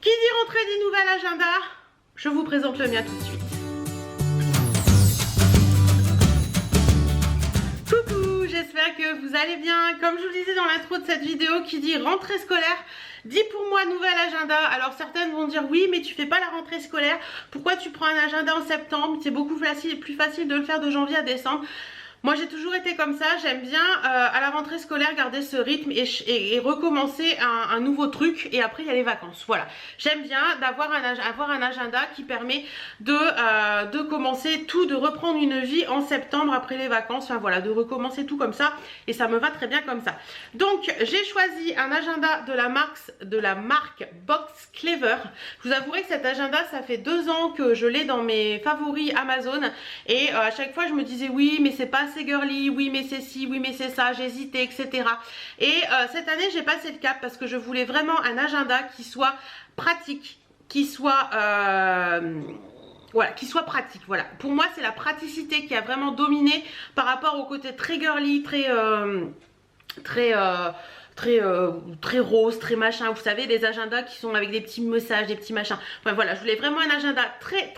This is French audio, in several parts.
Qui dit rentrée dit nouvel agenda, je vous présente le mien tout de suite. Coucou, j'espère que vous allez bien. Comme je vous le disais dans l'intro de cette vidéo, qui dit rentrée scolaire dit pour moi nouvel agenda. Alors certaines vont dire oui mais tu fais pas la rentrée scolaire, pourquoi tu prends un agenda en septembre? C'est beaucoup plus facile de le faire de janvier à décembre. Moi j'ai toujours été comme ça, j'aime bien à la rentrée scolaire garder ce rythme et recommencer un nouveau truc, et après il y a les vacances. Voilà, j'aime bien avoir un agenda qui permet de commencer tout, de reprendre une vie en septembre après les vacances. Enfin voilà, de recommencer tout comme ça, et ça me va très bien comme ça. Donc j'ai choisi un agenda de la marque Box Clever. Je vous avouerai que cet agenda, ça fait 2 ans que je l'ai dans mes favoris Amazon, et à chaque fois je me disais oui mais c'est pas assez girly, oui mais c'est ci, oui mais c'est ça, j'hésitais, etc. Et cette année j'ai passé le cap parce que je voulais vraiment un agenda qui soit pratique, qui soit voilà, qui soit pratique. Voilà, pour moi c'est la praticité qui a vraiment dominé par rapport au côté très girly, très rose, très machin. Vous savez, des agendas qui sont avec des petits messages, des petits machins. Enfin voilà, je voulais vraiment un agenda très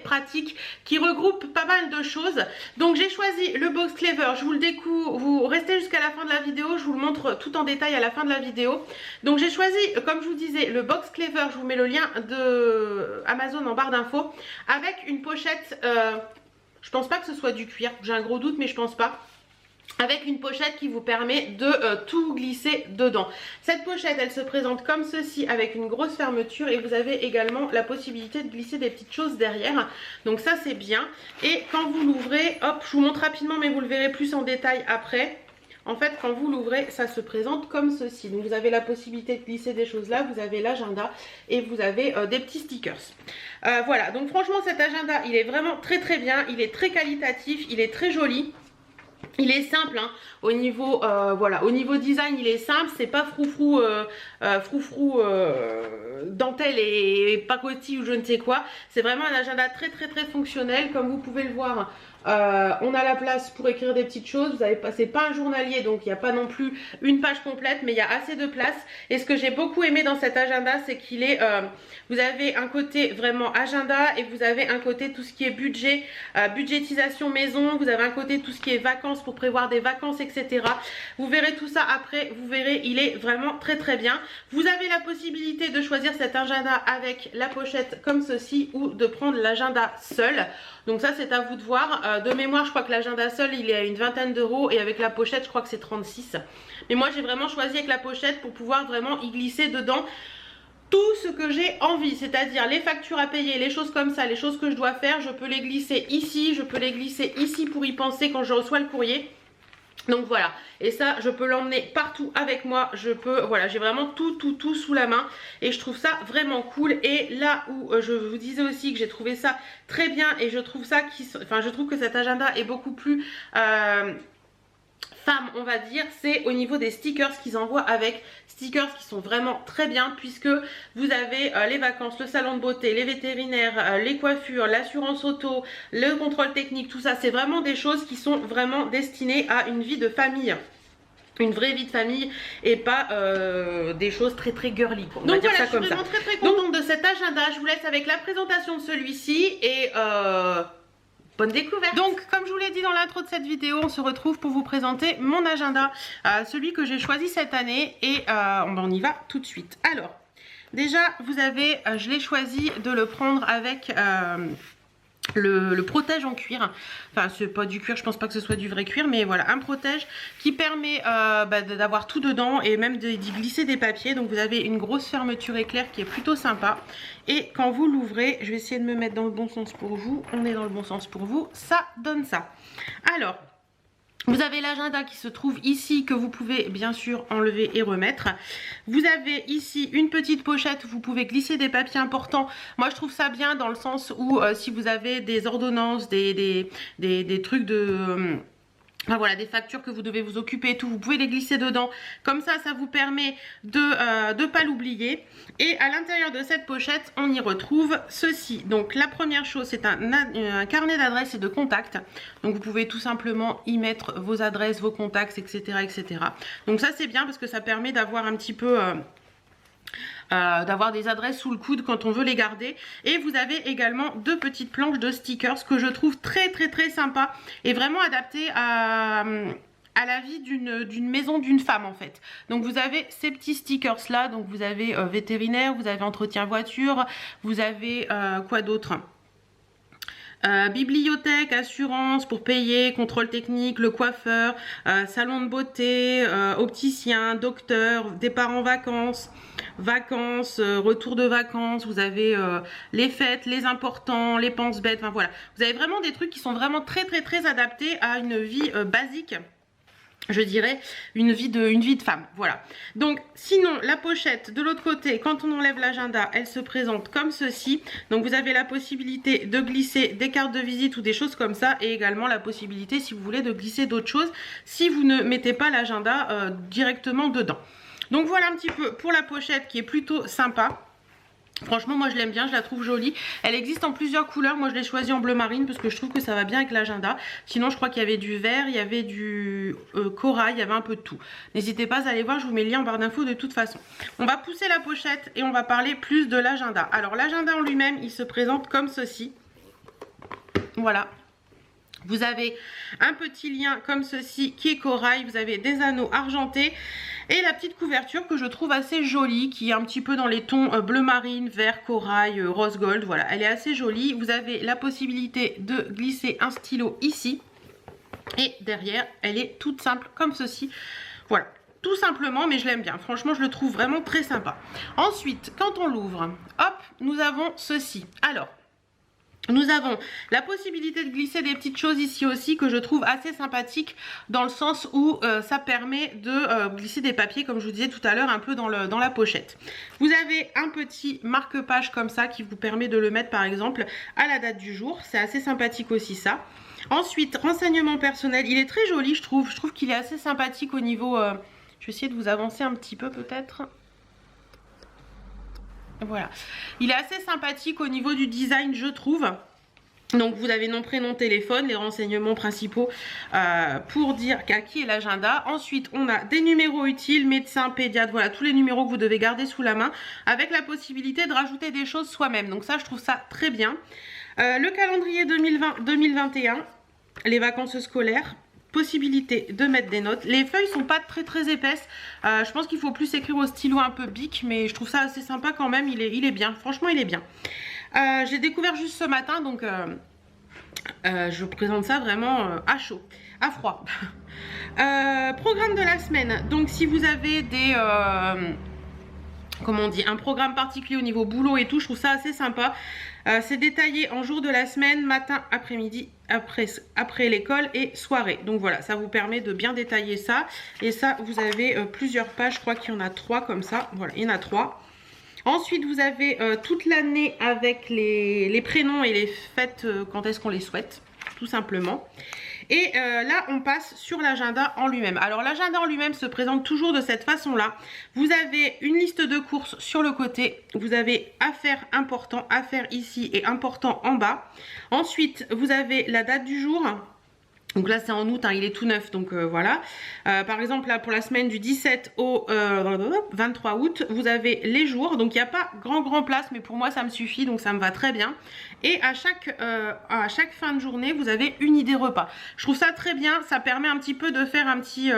pratique qui regroupe pas mal de choses. Donc j'ai choisi le Box Clever. Je vous le découvre, vous restez jusqu'à la fin de la vidéo, je vous le montre tout en détail à la fin de la vidéo. Donc j'ai choisi, comme je vous disais, le Box Clever. Je vous mets le lien de Amazon en barre d'infos, avec une pochette, je pense pas que ce soit du cuir, j'ai un gros doute mais je pense pas. Avec une pochette qui vous permet de tout glisser dedans. Cette pochette, elle se présente comme ceci, avec une grosse fermeture, et vous avez également la possibilité de glisser des petites choses derrière. Donc ça c'est bien. Et quand vous l'ouvrez, hop, je vous montre rapidement mais vous le verrez plus en détail après. En fait, quand vous l'ouvrez, ça se présente comme ceci. Donc vous avez la possibilité de glisser des choses là, vous avez l'agenda et vous avez des petits stickers. Voilà, donc franchement cet agenda, il est vraiment très bien, il est très qualitatif, il est très joli. Il est simple hein. Au niveau voilà, au niveau design il est simple, c'est pas froufrou dentelle et pacotille ou je ne sais quoi. C'est vraiment un agenda très fonctionnel. Comme vous pouvez le voir, on a la place pour écrire des petites choses. Vous avez pas, c'est pas un journalier donc il n'y a pas non plus une page complète, mais il y a assez de place. Et ce que j'ai beaucoup aimé dans cet agenda, c'est qu'il est, vous avez un côté vraiment agenda et vous avez un côté tout ce qui est budget, budgétisation maison. Vous avez un côté tout ce qui est vacances pour prévoir des vacances, etc. Vous verrez tout ça après, vous verrez, il est vraiment très bien. Vous avez la possibilité de choisir cet agenda avec la pochette comme ceci ou de prendre l'agenda seul. Donc ça c'est à vous de voir. De mémoire je crois que l'agenda seul il est à une 20aine d'euros, et avec la pochette je crois que c'est 36. Mais moi j'ai vraiment choisi avec la pochette pour pouvoir vraiment y glisser dedans tout ce que j'ai envie, c'est-à-dire les factures à payer, les choses comme ça, les choses que je dois faire, je peux les glisser ici, je peux les glisser ici pour y penser quand je reçois le courrier. Donc voilà, et ça je peux l'emmener partout avec moi, je peux, voilà, j'ai vraiment tout sous la main et je trouve ça vraiment cool. Et là où je vous disais aussi que j'ai trouvé ça très bien, et je trouve ça je trouve que cet agenda est beaucoup plus femme on va dire, c'est au niveau des stickers qu'ils envoient avec. Stickers qui sont vraiment très bien, puisque vous avez les vacances, le salon de beauté, les vétérinaires, les coiffures, l'assurance auto, le contrôle technique, tout ça c'est vraiment des choses qui sont vraiment destinées à une vie de famille, une vraie vie de famille, et pas des choses très girly quoi. Donc voilà, je suis vraiment très contente de cet agenda. Je vous laisse avec la présentation de celui-ci et bonne découverte. Donc comme je vous l'ai dit dans l'intro de cette vidéo, on se retrouve pour vous présenter mon agenda, celui que j'ai choisi cette année, et on y va tout de suite. Alors déjà vous avez, je l'ai choisi de le prendre avec le protège en cuir. Enfin c'est pas du cuir, je pense pas que ce soit du vrai cuir, mais voilà, un protège qui permet d'avoir tout dedans et même d'y glisser des papiers. Donc vous avez une grosse fermeture éclair qui est plutôt sympa, et quand vous l'ouvrez, je vais essayer de me mettre dans le bon sens pour vous, on est dans le bon sens pour vous, ça donne ça. Alors vous avez l'agenda qui se trouve ici, que vous pouvez bien sûr enlever et remettre. Vous avez ici une petite pochette où vous pouvez glisser des papiers importants. Moi je trouve ça bien dans le sens où si vous avez des ordonnances, des trucs de... Enfin, voilà, des factures que vous devez vous occuper et tout, vous pouvez les glisser dedans. Comme ça vous permet de pas l'oublier. Et à l'intérieur de cette pochette, on y retrouve ceci. Donc la première chose, c'est un carnet d'adresses et de contacts. Donc vous pouvez tout simplement y mettre vos adresses, vos contacts, etc. Donc ça c'est bien parce que ça permet d'avoir un petit peu d'avoir des adresses sous le coude quand on veut les garder. Et vous avez également 2 petites planches de stickers que je trouve très sympa et vraiment adaptées à la vie d'une maison d'une femme en fait. Donc vous avez ces petits stickers là, donc vous avez vétérinaire, vous avez entretien voiture, vous avez quoi d'autre, bibliothèque, assurance pour payer, contrôle technique, le coiffeur, salon de beauté, opticien, docteur, départ en vacances, retour de vacances, vous avez les fêtes, les importants, les pense-bêtes, enfin voilà. Vous avez vraiment des trucs qui sont vraiment très adaptés à une vie basique. Je dirais une vie de femme, voilà. Donc sinon la pochette de l'autre côté, quand on enlève l'agenda, elle se présente comme ceci. Donc vous avez la possibilité de glisser des cartes de visite ou des choses comme ça, et également la possibilité, si vous voulez, de glisser d'autres choses si vous ne mettez pas l'agenda directement dedans. Donc voilà un petit peu pour la pochette qui est plutôt sympa. Franchement moi je l'aime bien, je la trouve jolie. Elle existe en plusieurs couleurs, moi je l'ai choisie en bleu marine parce que je trouve que ça va bien avec l'agenda. Sinon je crois qu'il y avait du vert, il y avait du corail, il y avait un peu de tout. N'hésitez pas à aller voir, je vous mets le lien en barre d'infos de toute façon. On va pousser la pochette et on va parler plus de l'agenda. Alors l'agenda en lui-même, il se présente comme ceci. Voilà. Vous avez un petit lien comme ceci qui est corail, vous avez des anneaux argentés et la petite couverture que je trouve assez jolie, qui est un petit peu dans les tons bleu marine, vert, corail, rose gold, voilà, elle est assez jolie. Vous avez la possibilité de glisser un stylo ici et derrière elle est toute simple comme ceci, voilà. Tout simplement, mais je l'aime bien. Franchement, je le trouve vraiment très sympa. Ensuite, quand on l'ouvre, hop, nous avons ceci. Alors, nous avons la possibilité de glisser des petites choses ici aussi que je trouve assez sympathique dans le sens où ça permet de glisser des papiers comme je vous disais tout à l'heure un peu dans la pochette. Vous avez un petit marque-page comme ça qui vous permet de le mettre par exemple à la date du jour. C'est assez sympathique aussi ça. Ensuite, renseignements personnels. Il est très joli je trouve. Je trouve qu'il est assez sympathique au niveau... je vais essayer de vous avancer un petit peu peut-être. Voilà, il est assez sympathique au niveau du design je trouve. Donc vous avez nom, prénom, téléphone, les renseignements principaux pour dire à qui est l'agenda. Ensuite on a des numéros utiles, médecin, pédiatre, voilà tous les numéros que vous devez garder sous la main avec la possibilité de rajouter des choses soi-même. Donc ça je trouve ça très bien. Le calendrier 2020-2021, les vacances scolaires. Possibilité de mettre des notes. Les feuilles sont pas très épaisses. Je pense qu'il faut plus écrire au stylo un peu bic, mais je trouve ça assez sympa quand même. Il est bien. Franchement, il est bien. J'ai découvert juste ce matin, donc je vous présente ça vraiment à chaud, à froid. Programme de la semaine. Donc, si vous avez des comment on dit, un programme particulier au niveau boulot et tout, je trouve ça assez sympa. C'est détaillé en jour de la semaine, matin, après-midi, après l'école et soirée. Donc voilà, ça vous permet de bien détailler ça. Et ça, vous avez plusieurs pages, je crois qu'il y en a 3 comme ça. Voilà, il y en a 3. Ensuite, vous avez toute l'année avec les prénoms et les fêtes, quand est-ce qu'on les souhaite, tout simplement. Et là, on passe sur l'agenda en lui-même. Alors, l'agenda en lui-même se présente toujours de cette façon-là. Vous avez une liste de courses sur le côté. Vous avez affaires important, affaires ici et important en bas. Ensuite, vous avez la date du jour. Donc là c'est en août, hein, il est tout neuf, donc voilà. Par exemple là pour la semaine du 17 au 23 août, vous avez les jours. Donc il n'y a pas grand place, mais pour moi ça me suffit, donc ça me va très bien. Et à chaque fin de journée, vous avez une idée repas. Je trouve ça très bien, ça permet un petit peu de faire un petit...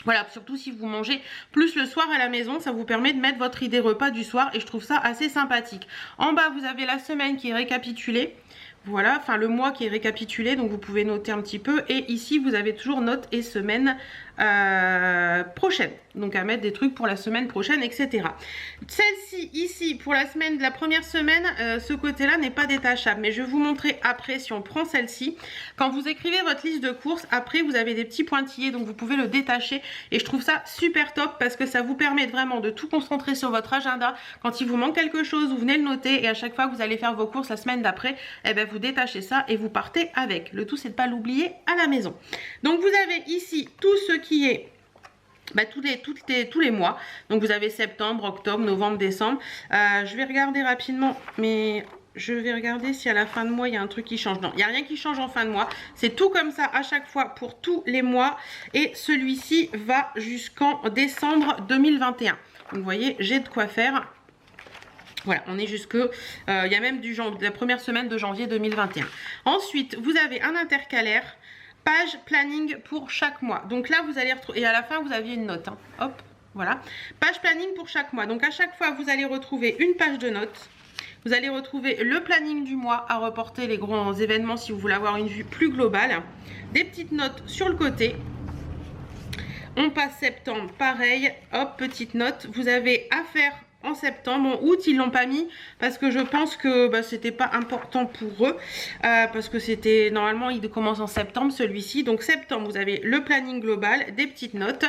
voilà, surtout si vous mangez plus le soir à la maison, ça vous permet de mettre votre idée repas du soir et je trouve ça assez sympathique. En bas, vous avez la semaine qui est récapitulée. Voilà, enfin le mois qui est récapitulé, donc vous pouvez noter un petit peu. Et ici, vous avez toujours note et semaine prochaine. Donc à mettre des trucs pour la semaine prochaine, etc. Celle-ci, ici, pour la semaine, la première semaine, ce côté-là n'est pas détachable. Mais je vais vous montrer après, si on prend celle-ci. Quand vous écrivez votre liste de courses, après, vous avez des petits pointillés, donc vous pouvez le détacher. Et je trouve ça super top parce que ça vous permet vraiment de tout concentrer sur votre agenda. Quand il vous manque quelque chose, vous venez le noter. Et à chaque fois que vous allez faire vos courses la semaine d'après, eh ben, vous détachez ça et vous partez avec. Le tout, c'est de ne pas l'oublier à la maison. Donc vous avez ici tout ce qui est tous les mois. Donc vous avez septembre, octobre, novembre, décembre. Je vais regarder rapidement, mais je vais regarder si à la fin de mois il y a un truc qui change. Non, il n'y a rien qui change en fin de mois. C'est tout comme ça à chaque fois pour tous les mois. Et celui-ci va jusqu'en décembre 2021. Donc vous voyez, j'ai de quoi faire. Voilà, on est jusque, il y a même de la première semaine de janvier 2021. Ensuite, vous avez un intercalaire, page planning pour chaque mois. Donc là, vous allez retrouver, et à la fin, vous aviez une note. Hein. Hop, voilà. Page planning pour chaque mois. Donc à chaque fois, vous allez retrouver une page de notes. Vous allez retrouver le planning du mois à reporter les grands événements si vous voulez avoir une vue plus globale. Des petites notes sur le côté. On passe septembre, pareil. Hop, petite note. Vous avez à faire en septembre. En août, ils l'ont pas mis parce que je pense que c'était pas important pour eux. Parce que c'était normalement, il commence en septembre celui-ci. Donc septembre, vous avez le planning global, des petites notes.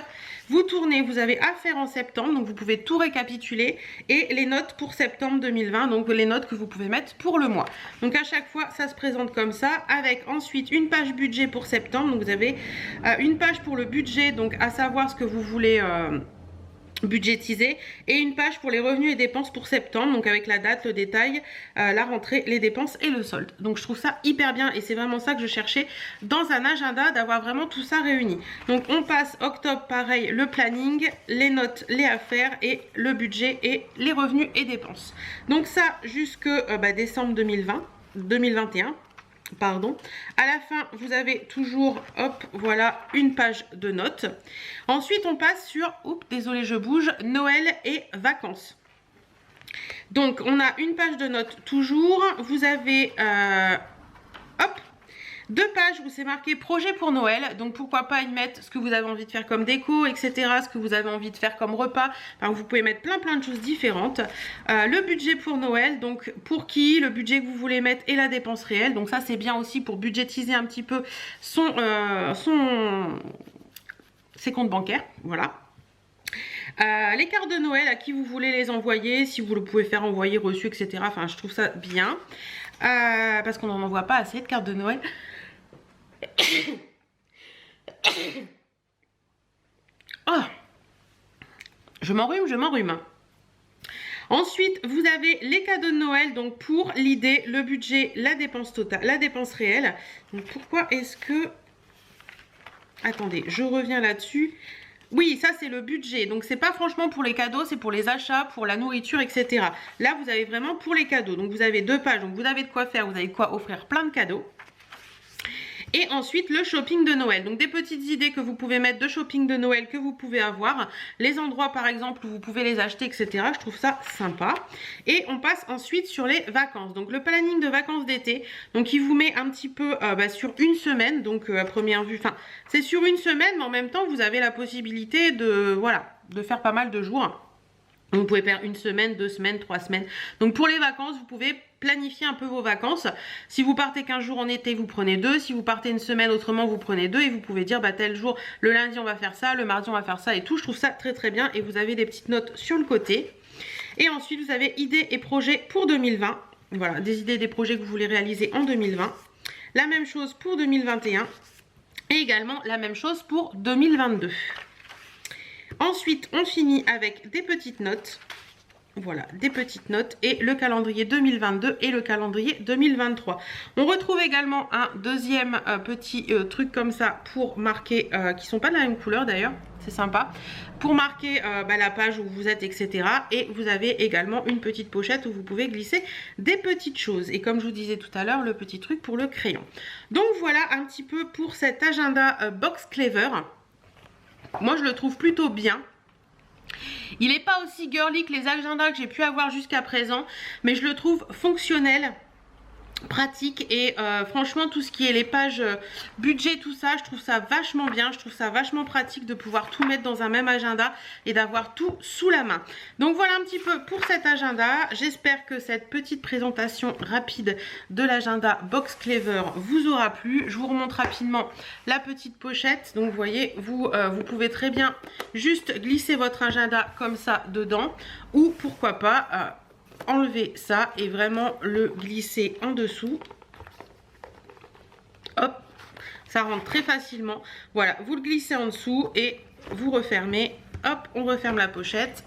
Vous tournez, vous avez à faire en septembre. Donc vous pouvez tout récapituler. Et les notes pour septembre 2020. Donc les notes que vous pouvez mettre pour le mois. Donc à chaque fois, ça se présente comme ça. Avec ensuite une page budget pour septembre. Donc vous avez une page pour le budget. Donc à savoir ce que vous voulez budgétiser, et une page pour les revenus et dépenses pour septembre, donc avec la date, le détail, la rentrée, les dépenses et le solde. Donc je trouve ça hyper bien et c'est vraiment ça que je cherchais dans un agenda, d'avoir vraiment tout ça réuni. Donc on passe octobre, pareil, le planning, les notes, les affaires et le budget et les revenus et dépenses. Donc ça jusque décembre 2021. Pardon. À la fin, vous avez toujours, hop, voilà, une page de notes. Ensuite, on passe sur, oups, désolé, je bouge, Noël et vacances. Donc, on a une page de notes toujours. Vous avez, hop, deux pages où c'est marqué projet pour Noël. Donc, pourquoi pas y mettre ce que vous avez envie de faire comme déco, etc. Ce que vous avez envie de faire comme repas. Enfin, vous pouvez mettre plein de choses différentes. Le budget pour Noël, donc pour qui, le budget que vous voulez mettre et la dépense réelle. Donc, ça, c'est bien aussi pour budgétiser un petit peu ses comptes bancaires. Voilà. Les cartes de Noël, à qui vous voulez les envoyer, si vous le pouvez faire envoyer, reçu, etc. Enfin, je trouve ça bien. Parce qu'on n'en envoie pas assez de cartes de Noël. Oh, je m'enrhume. Ensuite, vous avez les cadeaux de Noël, donc pour l'idée, le budget, la dépense totale, la dépense réelle. Donc pourquoi est-ce que... Attendez, je reviens là-dessus. Oui, ça c'est le budget. Donc c'est pas franchement pour les cadeaux, c'est pour les achats, pour la nourriture, etc. Là, vous avez vraiment pour les cadeaux. Donc vous avez deux pages, donc vous avez de quoi faire, vous avez de quoi offrir plein de cadeaux. Et ensuite, le shopping de Noël. Donc, des petites idées que vous pouvez mettre de shopping de Noël que vous pouvez avoir. Les endroits, par exemple, où vous pouvez les acheter, etc. Je trouve ça sympa. Et on passe ensuite sur les vacances. Donc, le planning de vacances d'été. Donc, il vous met un petit peu sur une semaine. Donc, à première vue, enfin, c'est sur une semaine, mais en même temps, vous avez la possibilité de, voilà, de faire pas mal de jours. Vous pouvez faire une semaine, 2 semaines, 3 semaines. Donc pour les vacances, vous pouvez planifier un peu vos vacances. Si vous partez 15 jours en été, vous prenez 2. Si vous partez une semaine autrement, vous prenez 2. Et vous pouvez dire, tel jour, le lundi on va faire ça, le mardi on va faire ça et tout. Je trouve ça très bien. Et vous avez des petites notes sur le côté. Et ensuite, vous avez idées et projets pour 2020. Voilà, des idées, des projets que vous voulez réaliser en 2020. La même chose pour 2021. Et également la même chose pour 2022. Ensuite, on finit avec des petites notes. Voilà, des petites notes et le calendrier 2022 et le calendrier 2023. On retrouve également un deuxième petit truc comme ça pour marquer, qui sont pas de la même couleur d'ailleurs, c'est sympa, pour marquer la page où vous êtes, etc. Et vous avez également une petite pochette où vous pouvez glisser des petites choses. Et comme je vous disais tout à l'heure, le petit truc pour le crayon. Donc voilà un petit peu pour cet agenda Box Clever. Moi, je le trouve plutôt bien. Il n'est pas aussi girly que les agendas que j'ai pu avoir jusqu'à présent, mais je le trouve fonctionnel, pratique et franchement tout ce qui est les pages budget, tout ça, je trouve ça vachement bien, je trouve ça vachement pratique de pouvoir tout mettre dans un même agenda et d'avoir tout sous la main. Donc voilà un petit peu pour cet agenda. J'espère que cette petite présentation rapide de l'agenda Box Clever vous aura plu. Je vous remonte rapidement la petite pochette. Donc vous voyez, vous pouvez très bien juste glisser votre agenda comme ça dedans, ou pourquoi pas enlever ça et vraiment le glisser en dessous. Hop, ça rentre très facilement. Voilà, vous le glissez en dessous et vous refermez. Hop, on referme la pochette.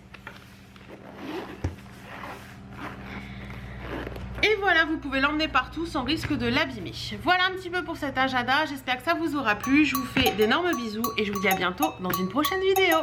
Et voilà, vous pouvez l'emmener partout sans risque de l'abîmer. Voilà un petit peu pour cet agenda. J'espère que ça vous aura plu. Je vous fais d'énormes bisous et je vous dis à bientôt dans une prochaine vidéo.